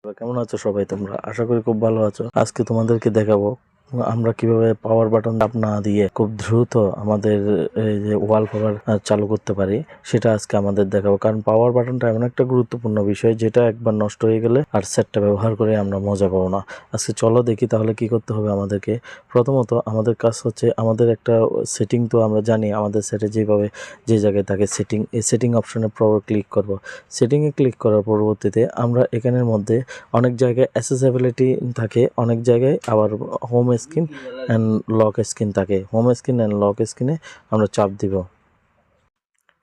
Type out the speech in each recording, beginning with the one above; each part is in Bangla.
কেমন আছো সবাই? তোমরা আশা করি খুব ভালো আছো। আজকে তোমাদেরকে দেখাবো আমরা কিভাবে পাওয়ার বাটন চাপ না দিয়ে খুব দ্রুত আমাদের এই যে ওয়ালপেপার চালু করতে পারি, সেটা আজকে আমাদের দেখাবো। কারণ পাওয়ার বাটনটা এমন একটা গুরুত্বপূর্ণ বিষয় যেটা একবার নষ্ট হয়ে গেলে আর সেটটা ব্যবহার করে আমরা মজা পাবো না। আজকে চলো দেখি তাহলে কি করতে হবে আমাদেরকে। প্রথমত আমাদের কাজ হচ্ছে আমাদের একটা সেটিং, তো আমরা জানি আমাদের সেটে যেভাবে যে জায়গায় থাকে সেটিং, এই সেটিং অপশনে ক্লিক করব। সেটিংয়ে ক্লিক করার পরবর্তীতে আমরা এখানের মধ্যে অনেক জায়গায় অ্যাসেসিবিলিটি থাকে, অনেক জায়গায় আবার home screen and lock screen থাকে। হোম স্ক্রিন অ্যান্ড লক স্ক্রিনে আমরা চাপ দিব।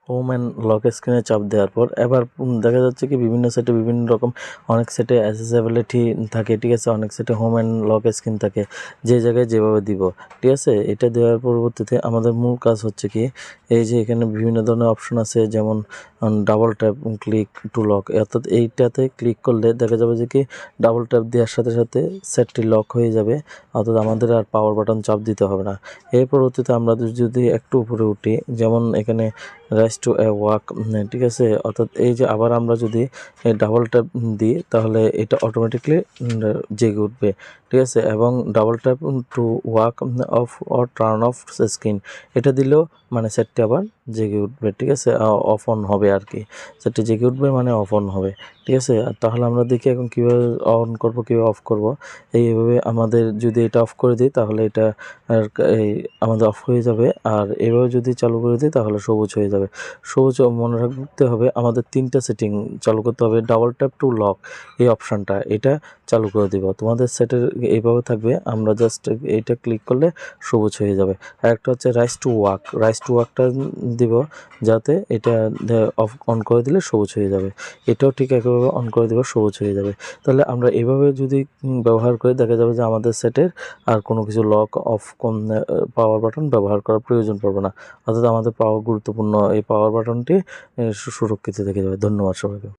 হোম অ্যান্ড লক স্ক্রিনে চাপ দেওয়ার পর এবার দেখা যাচ্ছে কি বিভিন্ন সেটে বিভিন্ন রকম, অনেক সেটে অ্যাসেসিবিলিটি থাকে, ঠিক আছে, অনেক সেটে হোম অ্যান্ড লক স্ক্রিন থাকে, যে জায়গায় যেভাবে দিব, ঠিক আছে। এটা দেওয়ার পরবর্তীতে আমাদের মূল কাজ হচ্ছে কি, এই যে এখানে বিভিন্ন ধরনের অপশন আছে, যেমন double tap click to lock, অর্থাৎ এইটাতে ক্লিক করলে দেখা যাবে যে কি ডাবল ট্যাপ দেওয়ার সাথে সাথে সেটটি লক হয়ে যাবে, অর্থাৎ আমাদের আর পাওয়ার বাটন চাপ দিতে হবে না। এর পরবর্তীতে আমরা যদি একটু উপরে উঠি, যেমন এখানে রাইজ টু এ ওয়াক, ঠিক আছে, অর্থাৎ এই যে আবার আমরা যদি ডাবল ট্যাপ দিই তাহলে এটা অটোমেটিকলি জেগে উঠবে, ঠিক আছে। এবং double tap to walk of or turn off screen, এটা দিলেও মানে সেটটি আবার জেগে উঠবে, ঠিক আছে, অফ অন হবে আর কি। সেটটি জেগে উঠবে মানে অফ অন হবে, ঠিক আছে। তাহলে আমরা দেখি এখন কীভাবে অন করব, কীভাবে অফ করব। এইভাবে আমাদের যদি এটা অফ করে দিই তাহলে এটা এই আমাদের অফ হয়ে যাবে, আর এভাবে যদি চালু করে দিই তাহলে সবুজ হয়ে যাবে। সবুজ মনে রাখতে হবে আমাদের 3টা সেটিং চালু করতে হবে। ডাবল ট্যাপ টু লক এই অপশানটা, এটা চালু করে দিব। তোমাদের সেটের এইভাবে থাকবে, আমরা জাস্ট এইটা ক্লিক করলে সবুজ হয়ে যাবে। আর একটা হচ্ছে rise to walk, rise to ওয়াকটা দিব, যাতে এটা অফ অন করে দিলে সবুজ হয়ে যাবে। এটাও ঠিক একইভাবে অন করে দেবে, সবুজ হয়ে যাবে। তাহলে আমরা এভাবে যদি ব্যবহার করে দেখা যাবে যে আমাদের সেটের আর কোনো কিছু লক অফ পাওয়ার বাটন ব্যবহার করার প্রয়োজন পড়বে না, অর্থাৎ আমাদের পাওয়ার গুরুত্বপূর্ণ এই পাওয়ার বাটনটি সুরক্ষিত থেকে যাবে। ধন্যবাদ সবাইকে।